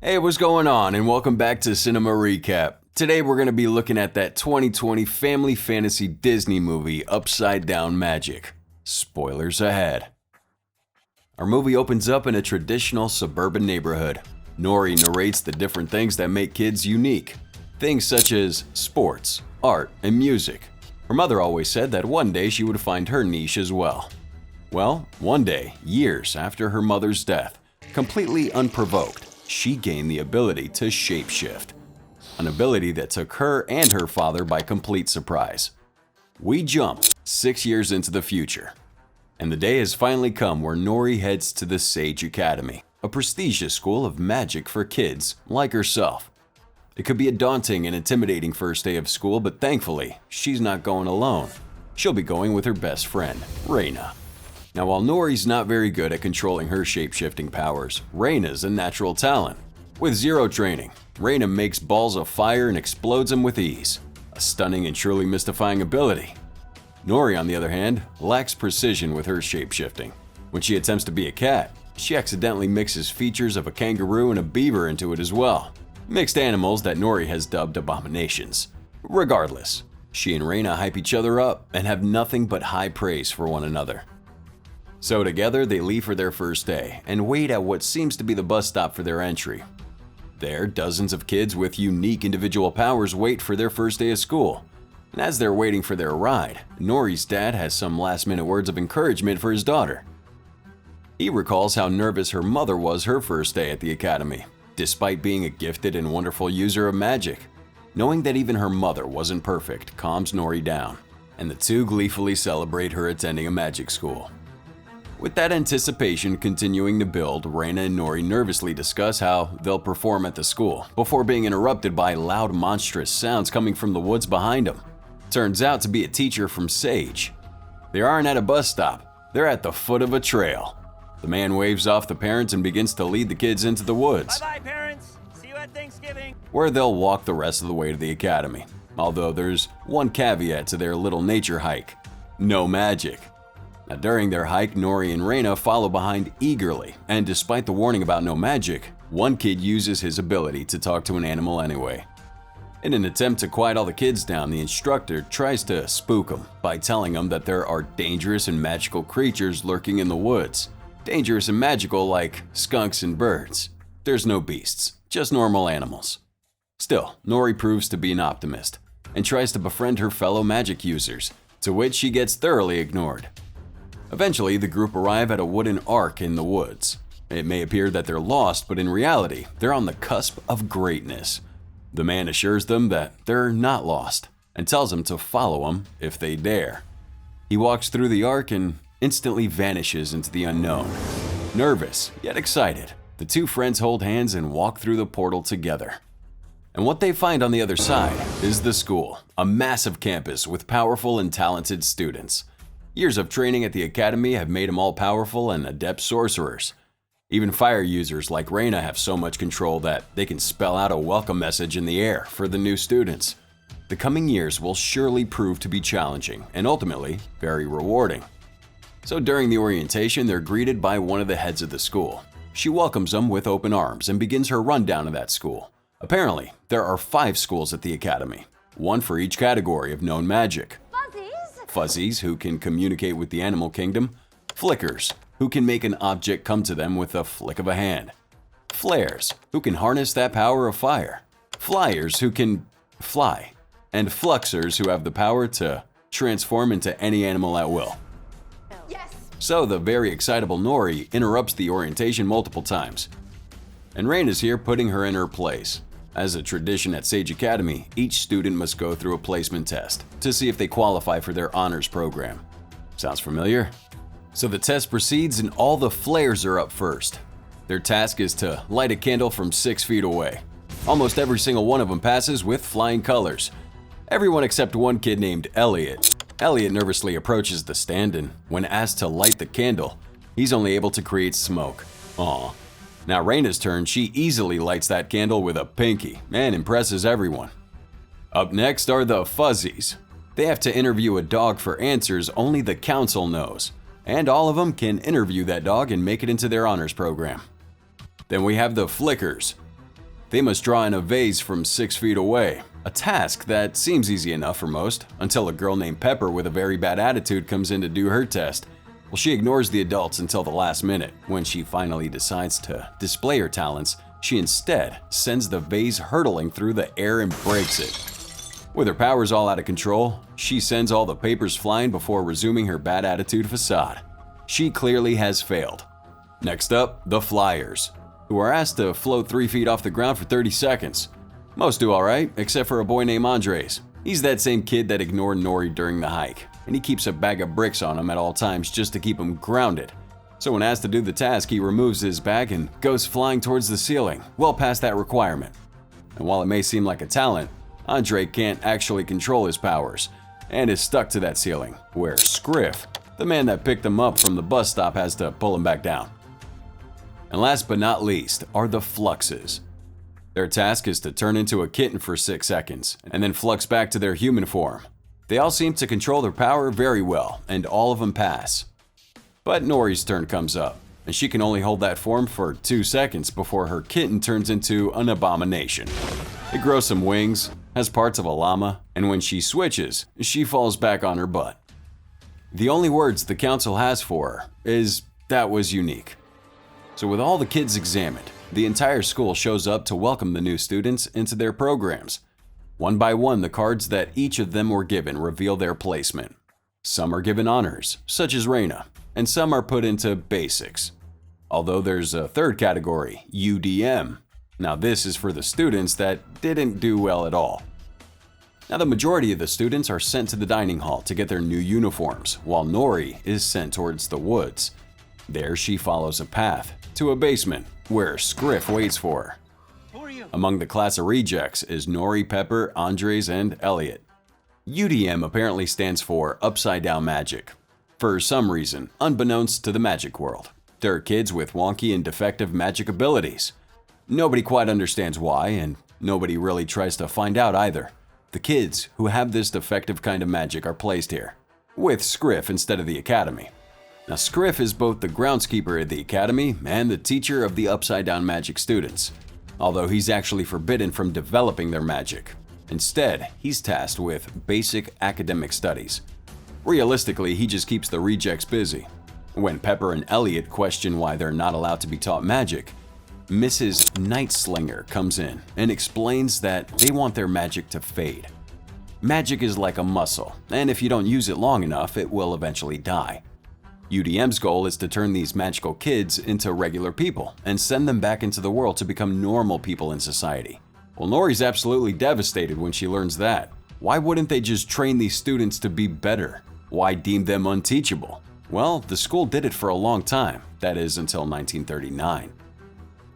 Hey, what's going on? And welcome back to Cinema Recap. Today we're going to be looking at that 2020 family fantasy Disney movie, Upside Down Magic. Spoilers ahead. Our movie opens up in a traditional suburban neighborhood. Nori narrates the different things that make kids unique. Things such as sports, art, and music. Her mother always said that one day she would find her niche as well. Well, one day, years after her mother's death, completely unprovoked, she gained the ability to shapeshift. An ability that took her and her father by complete surprise. We jump 6 years into the future. And the day has finally come where Nori heads to the Sage Academy, a prestigious school of magic for kids like herself. It could be a daunting and intimidating first day of school, but thankfully, she's not going alone. She'll be going with her best friend, Reina. Now, while Nori's not very good at controlling her shape-shifting powers, Reina's a natural talent. With zero training, Reina makes balls of fire and explodes them with ease. A stunning and truly mystifying ability. Nori, on the other hand, lacks precision with her shape-shifting. When she attempts to be a cat, she accidentally mixes features of a kangaroo and a beaver into it as well. Mixed animals that Nori has dubbed abominations. Regardless, she and Reina hype each other up and have nothing but high praise for one another. So together they leave for their first day and wait at what seems to be the bus stop for their entry. There, dozens of kids with unique individual powers wait for their first day of school. And as they're waiting for their ride, Nori's dad has some last-minute words of encouragement for his daughter. He recalls how nervous her mother was her first day at the academy, despite being a gifted and wonderful user of magic. Knowing that even her mother wasn't perfect calms Nori down, and the two gleefully celebrate her attending a magic school. With that anticipation continuing to build, Reina and Nori nervously discuss how they'll perform at the school, before being interrupted by loud monstrous sounds coming from the woods behind them. Turns out to be a teacher from Sage. They aren't at a bus stop, they're at the foot of a trail. The man waves off the parents and begins to lead the kids into the woods. Bye-bye, parents. See you at Thanksgiving. Where they'll walk the rest of the way to the academy. Although there's one caveat to their little nature hike. No magic. Now, during their hike, Nori and Reina follow behind eagerly, and despite the warning about no magic, one kid uses his ability to talk to an animal anyway. In an attempt to quiet all the kids down, the instructor tries to spook them by telling them that there are dangerous and magical creatures lurking in the woods. Dangerous and magical like skunks and birds. There's no beasts, just normal animals. Still, Nori proves to be an optimist and tries to befriend her fellow magic users, to which she gets thoroughly ignored. Eventually, the group arrive at a wooden ark in the woods. It may appear that they're lost, but in reality, they're on the cusp of greatness. The man assures them that they're not lost and tells them to follow him if they dare. He walks through the ark and instantly vanishes into the unknown. Nervous, yet excited, the two friends hold hands and walk through the portal together. And what they find on the other side is the school, a massive campus with powerful and talented students. Years of training at the academy have made them all powerful and adept sorcerers. Even fire users like Reina have so much control that they can spell out a welcome message in the air for the new students. The coming years will surely prove to be challenging and ultimately very rewarding. So during the orientation, they're greeted by one of the heads of the school. She welcomes them with open arms and begins her rundown of that school. Apparently, there are 5 schools at the academy, one for each category of known magic. Fuzzies, who can communicate with the animal kingdom. Flickers, who can make an object come to them with a flick of a hand. Flares, who can harness that power of fire. Flyers, who can fly. And Fluxers, who have the power to transform into any animal at will. Yes. So the very excitable Nori interrupts the orientation multiple times. And Reina's here putting her in her place. As a tradition at Sage Academy, each student must go through a placement test to see if they qualify for their honors program. Sounds familiar? So the test proceeds and all the flares are up first. Their task is to light a candle from 6 feet away. Almost every single one of them passes with flying colors. Everyone except one kid named Elliot. Elliot nervously approaches the stand and when asked to light the candle, he's only able to create smoke. Aww. Now Reina's turn, she easily lights that candle with a pinky and impresses everyone. Up next are the Fuzzies. They have to interview a dog for answers only the council knows, and all of them can interview that dog and make it into their honors program. Then we have the Flickers. They must draw in a vase from 6 feet away, a task that seems easy enough for most, until a girl named Pepper with a very bad attitude comes in to do her test. Well, she ignores the adults until the last minute. When she finally decides to display her talents, she instead sends the vase hurtling through the air and breaks it. With her powers all out of control, she sends all the papers flying before resuming her bad attitude facade. She clearly has failed. Next up, the Flyers, who are asked to float 3 feet off the ground for 30 seconds. Most do alright, except for a boy named Andres. He's that same kid that ignored Nori during the hike, and he keeps a bag of bricks on him at all times just to keep him grounded. So when asked to do the task, he removes his bag and goes flying towards the ceiling, well past that requirement. And while it may seem like a talent, Andre can't actually control his powers, and is stuck to that ceiling, where Scriff, the man that picked him up from the bus stop, has to pull him back down. And last but not least are the Fluxes. Their task is to turn into a kitten for 6 seconds, and then flux back to their human form. They all seem to control their power very well, and all of them pass. But Nori's turn comes up, and she can only hold that form for 2 seconds before her kitten turns into an abomination. It grows some wings, has parts of a llama, and when she switches, she falls back on her butt. The only words the council has for her is, "That was unique." So with all the kids examined, the entire school shows up to welcome the new students into their programs. One by one, the cards that each of them were given reveal their placement. Some are given honors, such as Reina, and some are put into basics. Although there's a third category, UDM. Now this is for the students that didn't do well at all. Now the majority of the students are sent to the dining hall to get their new uniforms, while Nori is sent towards the woods. There she follows a path to a basement where Scriff waits for her. Who are you? Among the class of rejects is Nori, Pepper, Andres, and Elliot. UDM apparently stands for Upside Down Magic. For some reason, unbeknownst to the magic world, there are kids with wonky and defective magic abilities. Nobody quite understands why, and nobody really tries to find out either. The kids who have this defective kind of magic are placed here, with Scriff instead of the academy. Now Scriff is both the groundskeeper at the academy and the teacher of the Upside Down Magic students, although he's actually forbidden from developing their magic. Instead, he's tasked with basic academic studies. Realistically, he just keeps the rejects busy. When Pepper and Elliot question why they're not allowed to be taught magic, Mrs. Nightslinger comes in and explains that they want their magic to fade. Magic is like a muscle, and if you don't use it long enough, it will eventually die. UDM's goal is to turn these magical kids into regular people and send them back into the world to become normal people in society. Well, Nori's absolutely devastated when she learns that. Why wouldn't they just train these students to be better? Why deem them unteachable? Well, the school did it for a long time, that is until 1939.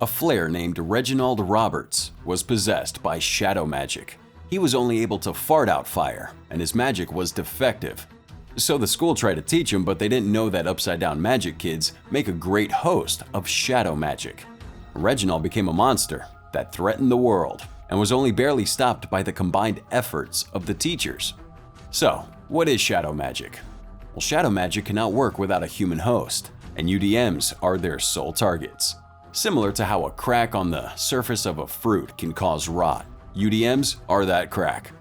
A flare named Reginald Roberts was possessed by shadow magic. He was only able to fart out fire, and his magic was defective. So the school tried to teach him, but they didn't know that Upside Down Magic kids make a great host of shadow magic. Reginald became a monster that threatened the world and was only barely stopped by the combined efforts of the teachers. So, what is shadow magic? Well, shadow magic cannot work without a human host, and UDMs are their sole targets. Similar to how a crack on the surface of a fruit can cause rot, UDMs are that crack.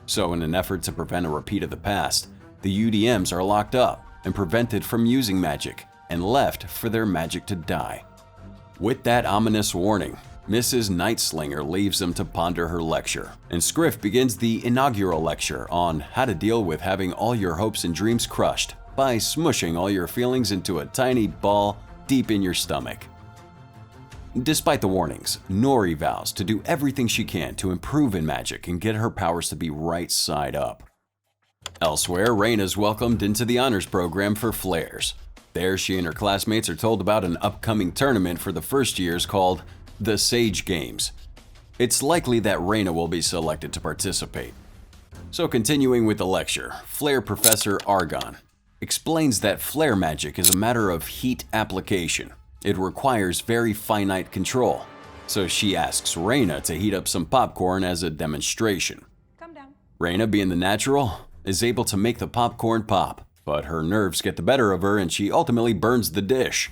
So in an effort to prevent a repeat of the past, the UDMs are locked up and prevented from using magic and left for their magic to die. With that ominous warning, Mrs. Nightslinger leaves them to ponder her lecture, and Scriff begins the inaugural lecture on how to deal with having all your hopes and dreams crushed by smushing all your feelings into a tiny ball deep in your stomach. Despite the warnings, Nori vows to do everything she can to improve in magic and get her powers to be right side up. Elsewhere, Reina is welcomed into the honors program for flares. There, she and her classmates are told about an upcoming tournament for the first years called the Sage Games. It's likely that Reina will be selected to participate. So continuing with the lecture, Flare Professor Argon explains that flare magic is a matter of heat application. It requires very finite control. So she asks Reina to heat up some popcorn as a demonstration. Calm down. Reina, being the natural, is able to make the popcorn pop, but her nerves get the better of her and she ultimately burns the dish.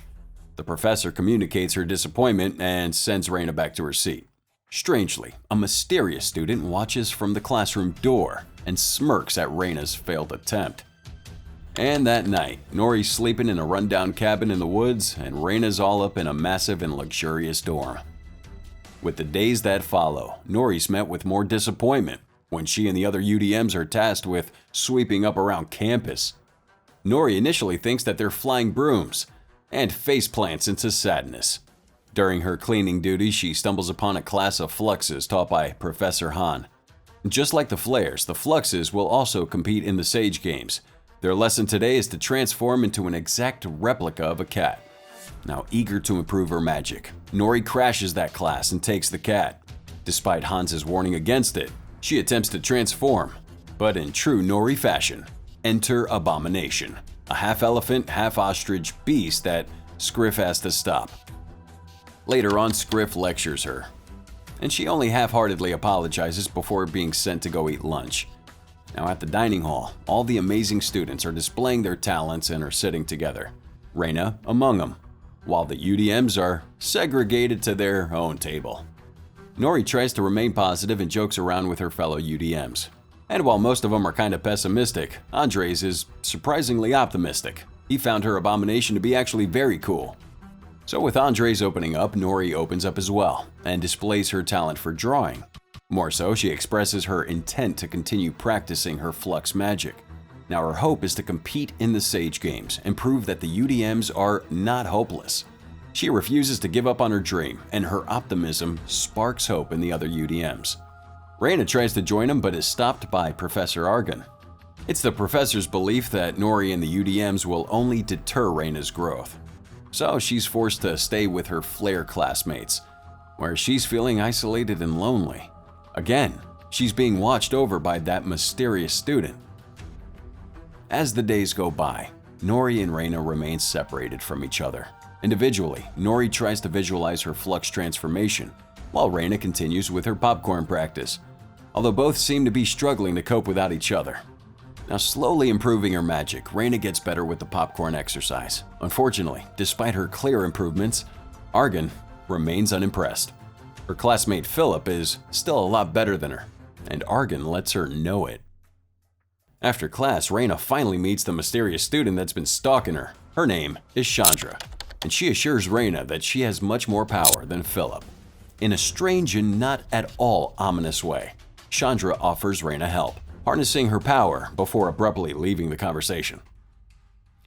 The professor communicates her disappointment and sends Reina back to her seat. Strangely, a mysterious student watches from the classroom door and smirks at Reina's failed attempt. And that night, Nori's sleeping in a rundown cabin in the woods, and Reina's all up in a massive and luxurious dorm. With the days that follow, Nori's met with more disappointment when she and the other UDMs are tasked with sweeping up around campus. Nori initially thinks that they're flying brooms and faceplants into sadness. During her cleaning duties, she stumbles upon a class of Fluxes taught by Professor Han. Just like the Flares, the Fluxes will also compete in the Sage Games. Their lesson today is to transform into an exact replica of a cat. Now eager to improve her magic, Nori crashes that class and takes the cat. Despite Hans's warning against it, she attempts to transform, but in true Nori fashion, enter Abomination, a half-elephant, half-ostrich beast that Scriff has to stop. Later on, Scriff lectures her, and she only half-heartedly apologizes before being sent to go eat lunch. Now at the dining hall, all the amazing students are displaying their talents and are sitting together, Reina among them, while the UDMs are segregated to their own table. Nori tries to remain positive and jokes around with her fellow UDMs. And while most of them are kind of pessimistic, Andres is surprisingly optimistic. He found her Abomination to be actually very cool. So with Andres opening up, Nori opens up as well and displays her talent for drawing. More so, she expresses her intent to continue practicing her flux magic. Now her hope is to compete in the Sage Games and prove that the UDMs are not hopeless. She refuses to give up on her dream, and her optimism sparks hope in the other UDMs. Reina tries to join them but is stopped by Professor Argon. It's the professor's belief that Nori and the UDMs will only deter Reina's growth. So she's forced to stay with her Flare classmates, where she's feeling isolated and lonely. Again, she's being watched over by that mysterious student. As the days go by, Nori and Reina remain separated from each other. Individually, Nori tries to visualize her flux transformation, while Reina continues with her popcorn practice, although both seem to be struggling to cope without each other. Now slowly improving her magic, Reina gets better with the popcorn exercise. Unfortunately, despite her clear improvements, Argon remains unimpressed. Her classmate Philip is still a lot better than her, and Argon lets her know it. After class, Reina finally meets the mysterious student that's been stalking her. Her name is Chandra, and she assures Reina that she has much more power than Philip. In a strange and not at all ominous way, Chandra offers Reina help, harnessing her power before abruptly leaving the conversation.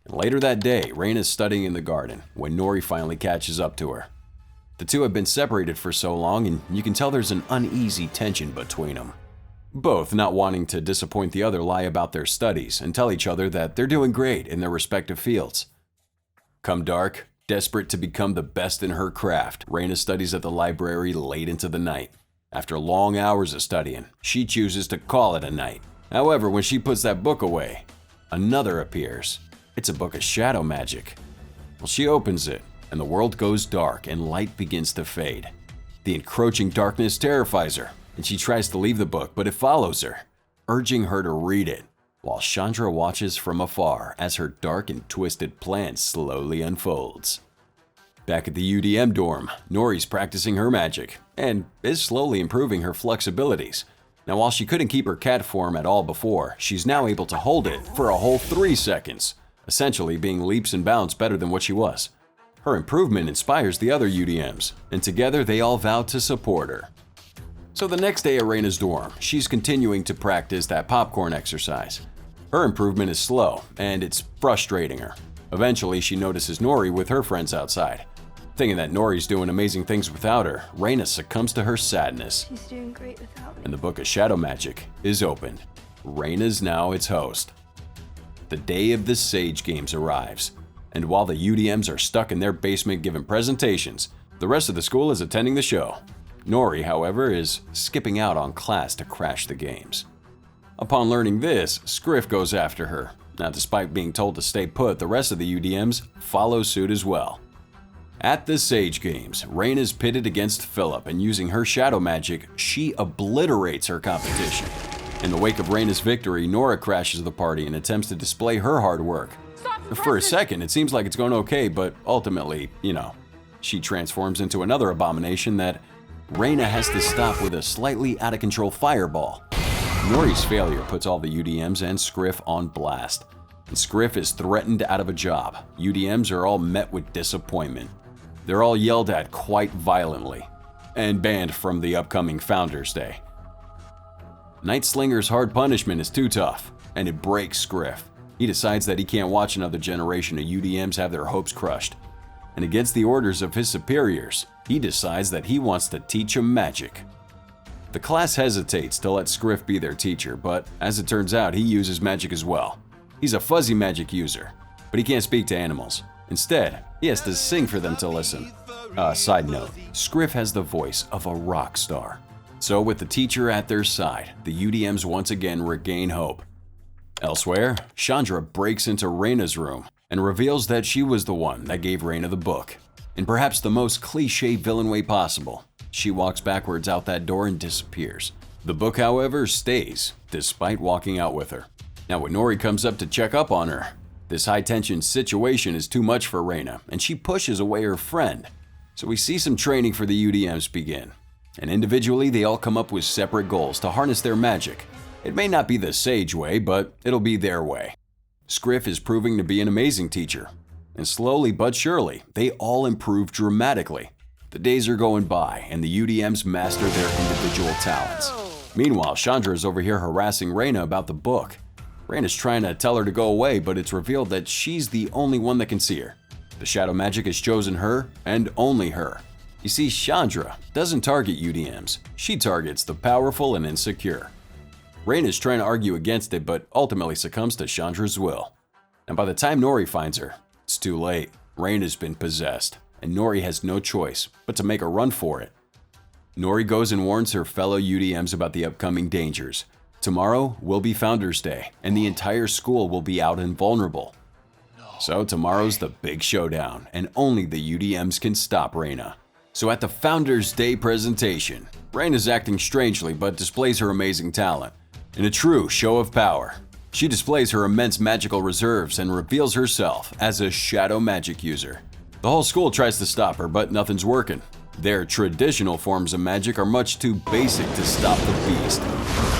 And later that day, Reina's studying in the garden when Nori finally catches up to her. The two have been separated for so long, and you can tell there's an uneasy tension between them. Both not wanting to disappoint the other lie about their studies and tell each other that they're doing great in their respective fields. Come dark, desperate to become the best in her craft, Reina studies at the library late into the night. After long hours of studying, she chooses to call it a night. However, when she puts that book away, another appears. It's a book of shadow magic. Well, she opens it, and the world goes dark and light begins to fade. The encroaching darkness terrifies her, and she tries to leave the book, but it follows her, urging her to read it, while Chandra watches from afar as her dark and twisted plan slowly unfolds. Back at the UDM dorm, Nori's practicing her magic and is slowly improving her flux abilities. Now, while she couldn't keep her cat form at all before, she's now able to hold it for a whole 3 seconds, essentially being leaps and bounds better than what she was. Her improvement inspires the other UDMs, and together they all vow to support her. So the next day at Reina's dorm, she's continuing to practice that popcorn exercise. Her improvement is slow, and it's frustrating her. Eventually, she notices Nori with her friends outside. Thinking that Nori's doing amazing things without her, Reina succumbs to her sadness. She's doing great without me. And the Book of Shadow Magic is opened. Reina's now its host. The day of the Sage Games arrives, and while the UDMs are stuck in their basement giving presentations, the rest of the school is attending the show. Nori, however, is skipping out on class to crash the games. Upon learning this, Scriff goes after her. Now, despite being told to stay put, the rest of the UDMs follow suit as well. At the Sage Games, Reina is pitted against Philip, and using her shadow magic, she obliterates her competition. In the wake of Reina's victory, Nora crashes the party and attempts to display her hard work. For a second, it seems like it's going okay, but ultimately, she transforms into another abomination that Reina has to stop with a slightly out-of-control fireball. Nori's failure puts all the UDMs and Scriff on blast. And Scriff is threatened out of a job. UDMs are all met with disappointment. They're all yelled at quite violently and banned from the upcoming Founders Day. Night Slinger's hard punishment is too tough, and it breaks Scriff. He decides that he can't watch another generation of UDMs have their hopes crushed. And against the orders of his superiors, he decides that he wants to teach them magic. The class hesitates to let Scriff be their teacher, but as it turns out, he uses magic as well. He's a fuzzy magic user, but he can't speak to animals. Instead, he has to sing for them to listen. Side note, Scriff has the voice of a rock star. So with the teacher at their side, the UDMs once again regain hope. Elsewhere, Chandra breaks into Reina's room and reveals that she was the one that gave Reina the book. In perhaps the most cliché villain way possible, she walks backwards out that door and disappears. The book, however, stays, despite walking out with her. Now when Nori comes up to check up on her, this high-tension situation is too much for Reina, and she pushes away her friend. So we see some training for the UDMs begin. And individually, they all come up with separate goals to harness their magic. It may not be the sage way, but it'll be their way. Scriff is proving to be an amazing teacher. And slowly but surely, they all improve dramatically. The days are going by, and the UDMs master their individual talents. Meanwhile, Chandra is over here harassing Reina about the book. Reina's trying to tell her to go away, but it's revealed that she's the only one that can see her. The shadow magic has chosen her, and only her. You see, Chandra doesn't target UDMs. She targets the powerful and insecure. Reina's trying to argue against it, but ultimately succumbs to Chandra's will. And by the time Nori finds her, it's too late. Reina's been possessed, and Nori has no choice but to make a run for it. Nori goes and warns her fellow UDMs about the upcoming dangers. Tomorrow will be Founders Day, and the entire school will be out and vulnerable. So tomorrow's the big showdown, and only the UDMs can stop Reina. So at the Founders Day presentation, Reina's acting strangely but displays her amazing talent. In a true show of power, she displays her immense magical reserves and reveals herself as a shadow magic user. The whole school tries to stop her, but nothing's working. Their traditional forms of magic are much too basic to stop the beast.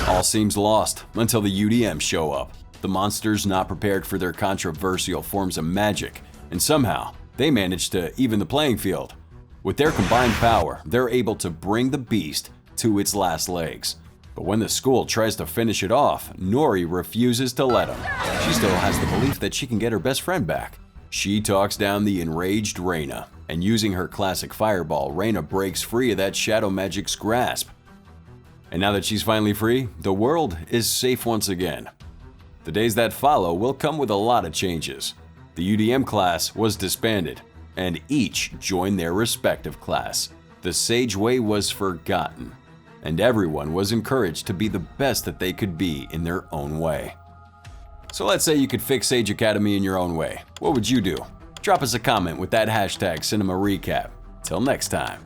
All seems lost until the UDMs show up. The monsters not prepared for their controversial forms of magic, and somehow they manage to even the playing field. With their combined power, they're able to bring the beast to its last legs. But when the school tries to finish it off, Nori refuses to let him. She still has the belief that she can get her best friend back. She talks down the enraged Reina, and using her classic fireball, Reina breaks free of that shadow magic's grasp. And now that she's finally free, the world is safe once again. The days that follow will come with a lot of changes. The UDM class was disbanded, and each joined their respective class. The sage way was forgotten, and everyone was encouraged to be the best that they could be in their own way. So let's say you could fix Sage Academy in your own way. What would you do? Drop us a comment with that hashtag Cinema Recap. Till next time.